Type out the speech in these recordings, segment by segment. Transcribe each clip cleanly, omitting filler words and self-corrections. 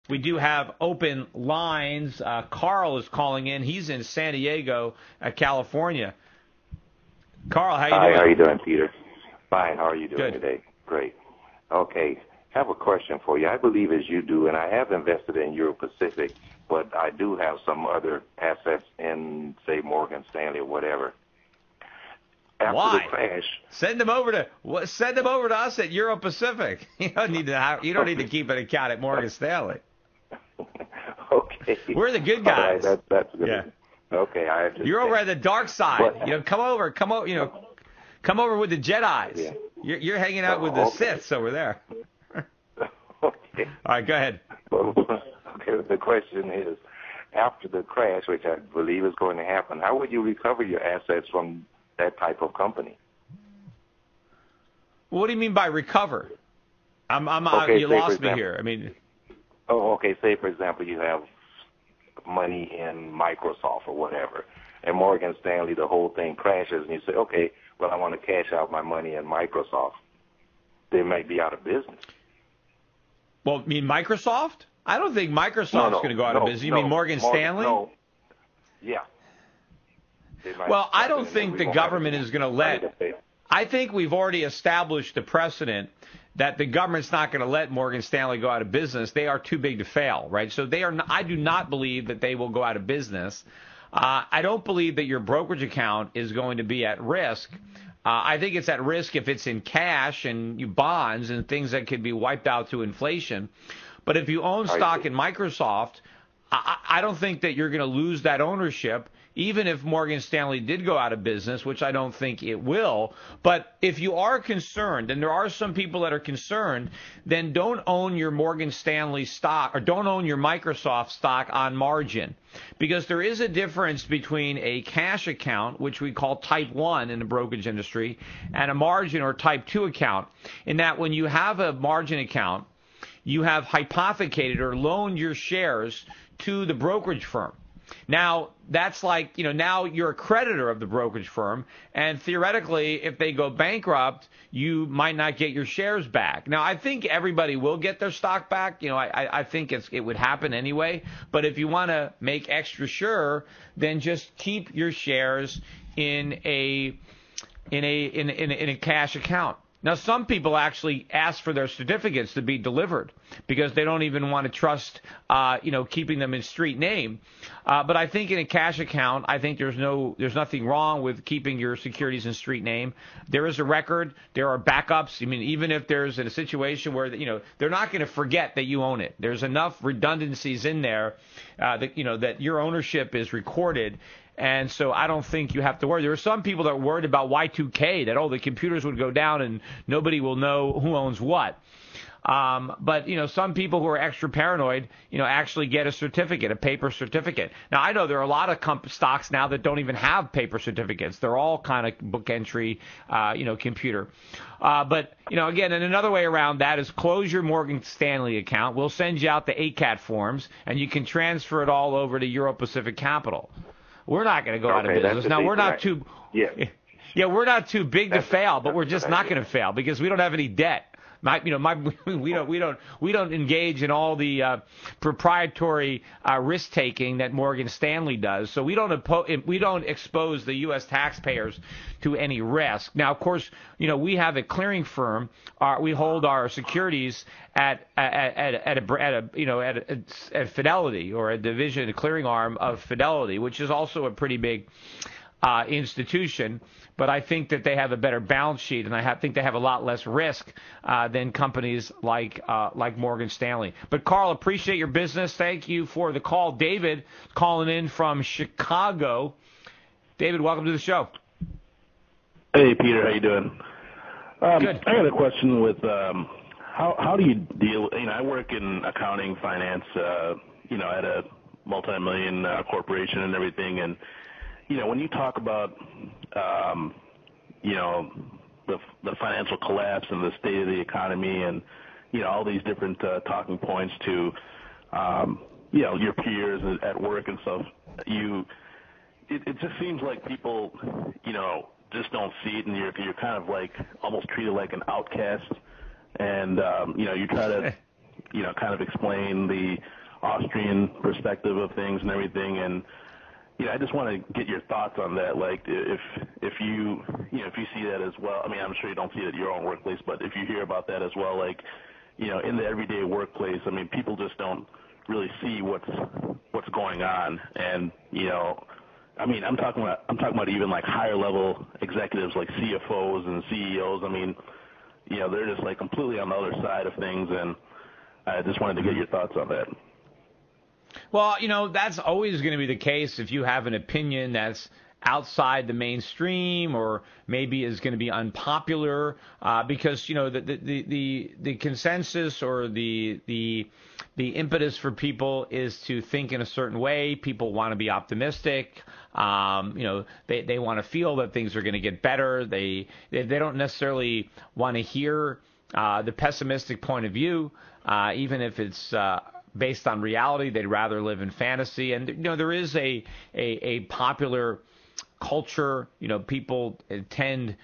We do have open lines. Carl is calling in. He's in San Diego, California. Carl, how you doing? Hi, how you doing, Peter? Fine. How are you doing Good. today? Great. Okay. Have a question for you. I believe as you do, and I have invested in Euro Pacific, but I do have some other assets in, say, Morgan Stanley or whatever. After Why? the crash, Send them over to us at Euro Pacific. You don't need to keep an account at Morgan Stanley. okay. We're the good guys. All right, that's good. Yeah. Okay, I understand. You're over at the dark side. But, come over. Come over with the Jedis. Yeah. You're hanging out with the Siths over there. Okay. All right, go ahead. Okay, the question is, after the crash, which I believe is going to happen, how would you recover your assets from that type of company? Well, what do you mean by recover? You lost me here. I mean. Oh, okay. Say, for example, you have money in Microsoft or whatever, and Morgan Stanley, the whole thing crashes, and you say, okay, well, I want to cash out my money in Microsoft. They might be out of business. Well, you mean Microsoft? I don't think Microsoft's going to go out of business. You mean Morgan Stanley? No. Yeah. Well, I don't think the government is going to let. I think we've already established the precedent that the government's not going to let Morgan Stanley go out of business. They are too big to fail, right? So they are. I do not believe that they will go out of business. I don't believe that your brokerage account is going to be at risk. I think it's at risk if it's in cash and bonds and things that could be wiped out through inflation. But if you own stock in Microsoft, I don't think that you're going to lose that ownership, even if Morgan Stanley did go out of business, which I don't think it will. But if you are concerned, and there are some people that are concerned, then don't own your Morgan Stanley stock or don't own your Microsoft stock on margin. Because there is a difference between a cash account, which we call type 1 in the brokerage industry, and a margin or type 2 account, in that when you have a margin account, you have hypothecated or loaned your shares to the brokerage firm. Now, that's like, now you're a creditor of the brokerage firm, and theoretically, if they go bankrupt, you might not get your shares back. Now, I think everybody will get their stock back. I think it would happen anyway. But if you want to make extra sure, then just keep your shares in a cash account. Now, some people actually ask for their certificates to be delivered because they don't even want to trust, keeping them in street name. But I think in a cash account, I think there's nothing wrong with keeping your securities in street name. There is a record. There are backups. I mean, even if there's a situation where, they're not going to forget that you own it. There's enough redundancies in there that your ownership is recorded. And so I don't think you have to worry. There are some people that are worried about Y2K, that, the computers would go down and nobody will know who owns what. But some people who are extra paranoid, actually get a certificate, a paper certificate. Now, I know there are a lot of stocks now that don't even have paper certificates. They're all kind of book entry, computer. But, again, and another way around that is close your Morgan Stanley account. We'll send you out the ACAT forms, and you can transfer it all over to Euro Pacific Capital. We're not going to go out of business. Now, we're not too we're not too big to fail, but we're just not going to fail because we don't have any debt. We don't engage in all the proprietary risk taking that Morgan Stanley does. So we don't expose the U.S. taxpayers to any risk. Now, of course, we have a clearing firm. We hold our securities at Fidelity, or a division, a clearing arm of Fidelity, which is also a pretty big institution. But I think that they have a better balance sheet, and I think they have a lot less risk than companies like Morgan Stanley. But, Carl, appreciate your business. Thank you for the call. David calling in from Chicago. David, welcome to the show. Hey, Peter. How you doing? Good. I got a question with how do you deal? I work in accounting, finance, at a multi-million corporation and everything, and when you talk about, the financial collapse and the state of the economy and, all these different talking points to, your peers at work and stuff, it just seems like people, just don't see it, and you're kind of like almost treated like an outcast, and, you try to kind of explain the Austrian perspective of things and everything. And I just want to get your thoughts on that. Like, if you see that as well. I mean, I'm sure you don't see it at your own workplace, but if you hear about that as well, like, in the everyday workplace, I mean, people just don't really see what's going on. And I mean, I'm talking about even like higher level executives like CFOs and CEOs. I mean, they're just like completely on the other side of things, and I just wanted to get your thoughts on that. Well, that's always going to be the case if you have an opinion that's outside the mainstream or maybe is going to be unpopular, because the consensus or the impetus for people is to think in a certain way. People want to be optimistic. They want to feel that things are going to get better. They don't necessarily want to hear the pessimistic point of view, even if it's based on reality. They'd rather live in fantasy. And there is a popular culture. People tend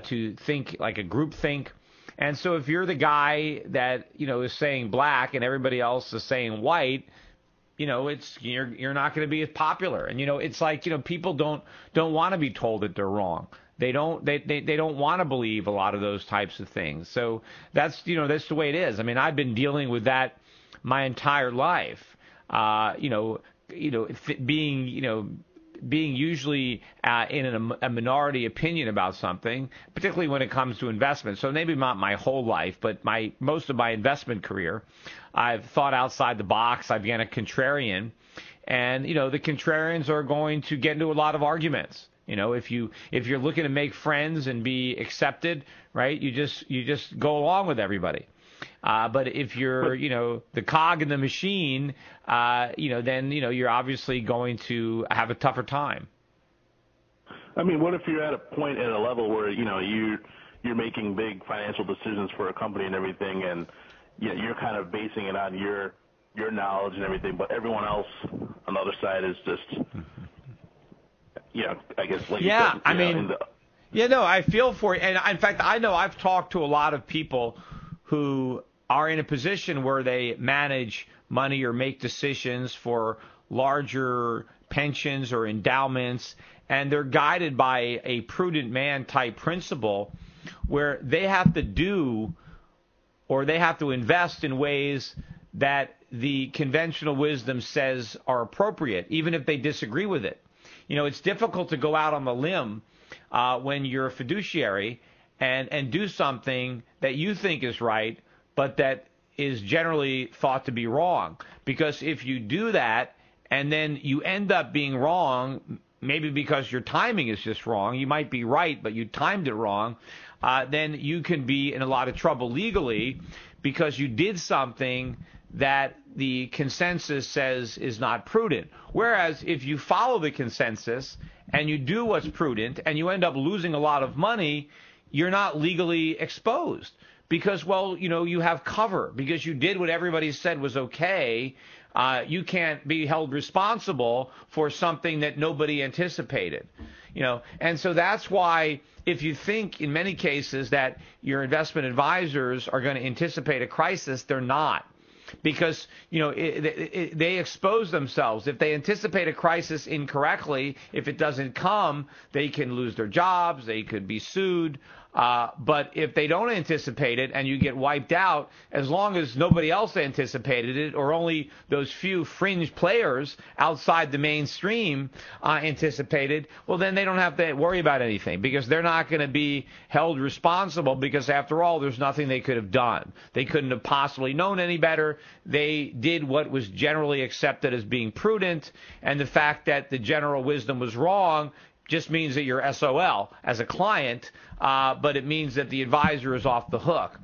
to think like a group think. And so if you're the guy that is saying black and everybody else is saying white, you're not going to be as popular. And it's like people don't want to be told that they're wrong. They don't want to believe a lot of those types of things. So that's the way it is. I mean, I've been dealing with that my entire life. Being usually in a minority opinion about something, particularly when it comes to investment. So maybe not my whole life, but most of my investment career, I've thought outside the box. I've been a contrarian, and the contrarians are going to get into a lot of arguments. If you're looking to make friends and be accepted, right? You just go along with everybody. But if you're, the cog in the machine, then, you're obviously going to have a tougher time. I mean, what if you're at a point at a level where, you're making big financial decisions for a company and everything, and you're kind of basing it on your knowledge and everything, but everyone else on the other side is just, I guess, like you said, I mean, I feel for you. And in fact, I know I've talked to a lot of people who are in a position where they manage money or make decisions for larger pensions or endowments, and they're guided by a prudent man type principle where they have to do or they have to invest in ways that the conventional wisdom says are appropriate, even if they disagree with it. It's difficult to go out on the limb when you're a fiduciary and do something that you think is right, but that is generally thought to be wrong. Because if you do that and then you end up being wrong, maybe because your timing is just wrong, you might be right, but you timed it wrong, then you can be in a lot of trouble legally because you did something that the consensus says is not prudent. Whereas if you follow the consensus and you do what's prudent and you end up losing a lot of money, you're not legally exposed because, you have cover because you did what everybody said was okay. You can't be held responsible for something that nobody anticipated. And so that's why if you think in many cases that your investment advisors are going to anticipate a crisis, they're not. Because, they expose themselves. If they anticipate a crisis incorrectly, if it doesn't come, they can lose their jobs, they could be sued. But if they don't anticipate it and you get wiped out, as long as nobody else anticipated it or only those few fringe players outside the mainstream anticipated, well, then they don't have to worry about anything because they're not going to be held responsible because, after all, there's nothing they could have done. They couldn't have possibly known any better. They did what was generally accepted as being prudent, and the fact that the general wisdom was wrong just means that you're SOL as a client, but it means that the advisor is off the hook.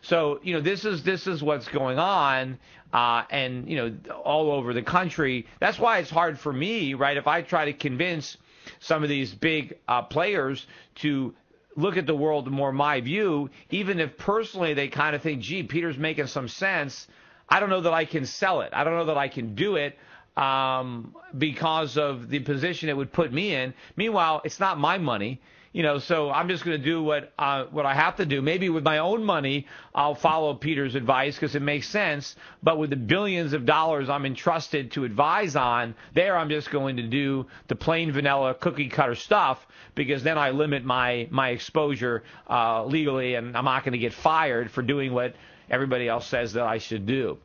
So, this is what's going on, and, all over the country. That's why it's hard for me, right, if I try to convince some of these big players to look at the world more my view, even if personally they kind of think, gee, Peter's making some sense, I don't know that I can sell it. I don't know that I can do it. Because of the position it would put me in. Meanwhile, it's not my money. So I'm just going to do what I have to do. Maybe with my own money, I'll follow Peter's advice because it makes sense. But with the billions of dollars I'm entrusted to advise on, there I'm just going to do the plain vanilla cookie cutter stuff because then I limit my exposure legally, and I'm not going to get fired for doing what everybody else says that I should do.